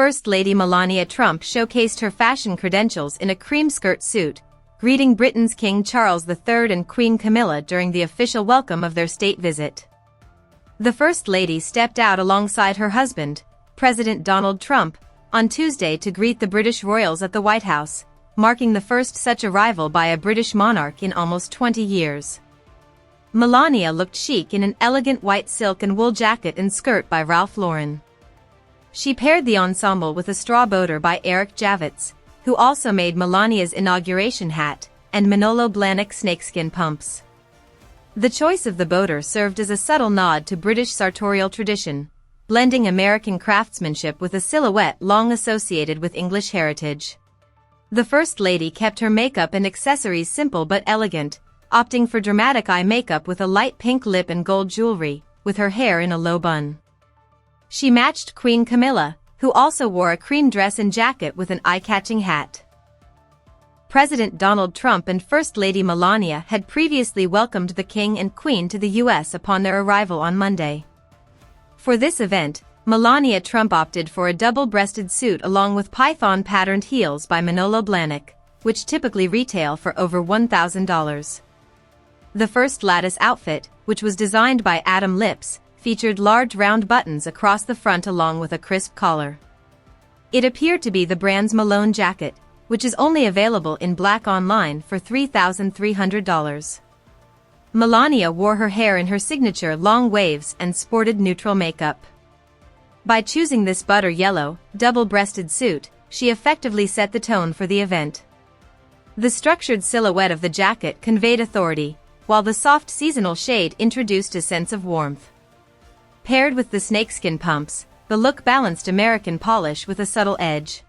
First Lady Melania Trump showcased her fashion credentials in a cream skirt suit, greeting Britain's King Charles III and Queen Camilla during the official welcome of their state visit. The First Lady stepped out alongside her husband, President Donald Trump, on Tuesday to greet the British royals at the White House, marking the first such arrival by a British monarch in almost 20 years. Melania looked chic in an elegant white silk and wool jacket and skirt by Ralph Lauren. She paired the ensemble with a straw boater by Eric Javits, who also made Melania's inauguration hat, and Manolo Blahnik snakeskin pumps. The choice of the boater served as a subtle nod to British sartorial tradition, blending American craftsmanship with a silhouette long associated with English heritage. The First Lady kept her makeup and accessories simple but elegant, opting for dramatic eye makeup with a light pink lip and gold jewelry, with her hair in a low bun. She matched Queen Camilla, who also wore a cream dress and jacket with an eye-catching hat. President Donald Trump and First Lady Melania had previously welcomed the King and Queen to the U.S. upon their arrival on Monday. For this event, Melania Trump opted for a double-breasted suit along with python-patterned heels by Manolo Blahnik, which typically retail for over $1,000. The first lattice outfit, which was designed by Adam Lips, featured large round buttons across the front along with a crisp collar. It appeared to be the brand's Malone jacket, which is only available in black online for $3,300. Melania wore her hair in her signature long waves and sported neutral makeup. By choosing this butter yellow, double-breasted suit, she effectively set the tone for the event. The structured silhouette of the jacket conveyed authority, while the soft seasonal shade introduced a sense of warmth. Paired with the snakeskin pumps, the look balanced American polish with a subtle edge.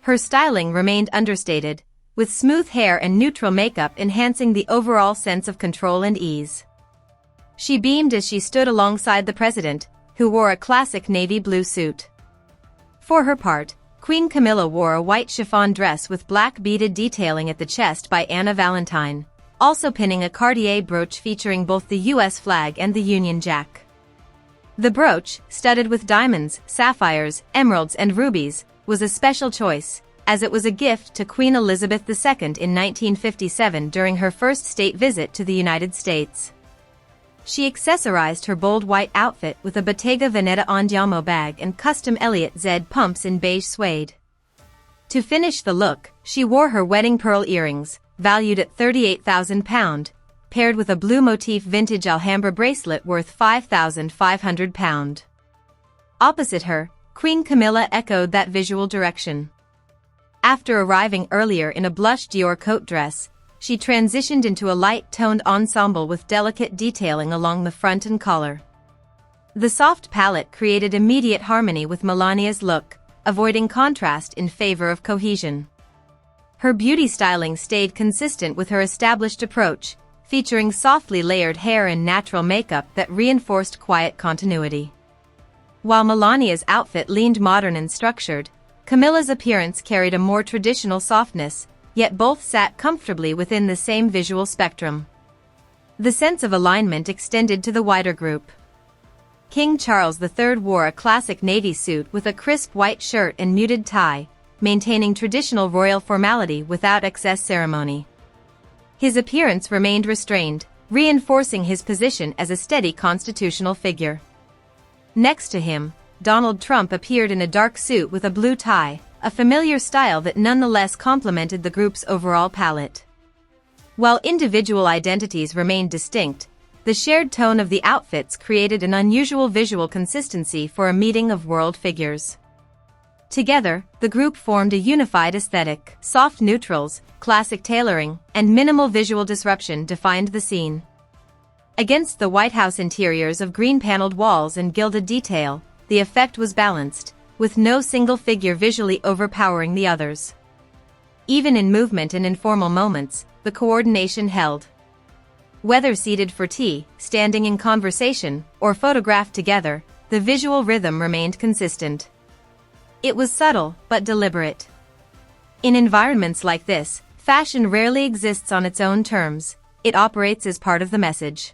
Her styling remained understated, with smooth hair and neutral makeup enhancing the overall sense of control and ease. She beamed as she stood alongside the president, who wore a classic navy blue suit. For her part, Queen Camilla wore a white chiffon dress with black beaded detailing at the chest by Anna Valentine, also pinning a Cartier brooch featuring both the U.S. flag and the Union Jack. The brooch, studded with diamonds, sapphires, emeralds and rubies, was a special choice, as it was a gift to Queen Elizabeth II in 1957 during her first state visit to the United States. She accessorized her bold white outfit with a Bottega Veneta Andiamo bag and custom Elliott Z pumps in beige suede. To finish the look, she wore her wedding pearl earrings, valued at £38,000, paired with a blue motif vintage Alhambra bracelet worth £5,500. Opposite her, Queen Camilla echoed that visual direction. After arriving earlier in a blush Dior coat dress, she transitioned into a light-toned ensemble with delicate detailing along the front and collar. The soft palette created immediate harmony with Melania's look, avoiding contrast in favor of cohesion. Her beauty styling stayed consistent with her established approach, featuring softly layered hair and natural makeup that reinforced quiet continuity. While Melania's outfit leaned modern and structured, Camilla's appearance carried a more traditional softness, yet both sat comfortably within the same visual spectrum. The sense of alignment extended to the wider group. King Charles III wore a classic navy suit with a crisp white shirt and muted tie, maintaining traditional royal formality without excess ceremony. His appearance remained restrained, reinforcing his position as a steady constitutional figure. Next to him, Donald Trump appeared in a dark suit with a blue tie, a familiar style that nonetheless complemented the group's overall palette. While individual identities remained distinct, the shared tone of the outfits created an unusual visual consistency for a meeting of world figures. Together, the group formed a unified aesthetic. Soft neutrals, classic tailoring, and minimal visual disruption defined the scene. Against the White House interiors of green-paneled walls and gilded detail, the effect was balanced, with no single figure visually overpowering the others. Even in movement and informal moments, the coordination held. Whether seated for tea, standing in conversation, or photographed together, the visual rhythm remained consistent. It was subtle, but deliberate. In environments like this, fashion rarely exists on its own terms, it operates as part of the message.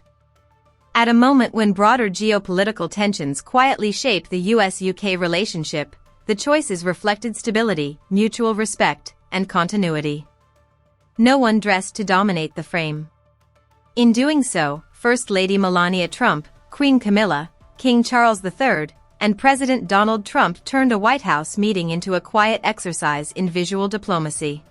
At a moment when broader geopolitical tensions quietly shape the US-UK relationship, the choices reflected stability, mutual respect, and continuity. No one dressed to dominate the frame. In doing so, First Lady Melania Trump, Queen Camilla, King Charles III, and President Donald Trump turned a White House meeting into a quiet exercise in visual diplomacy.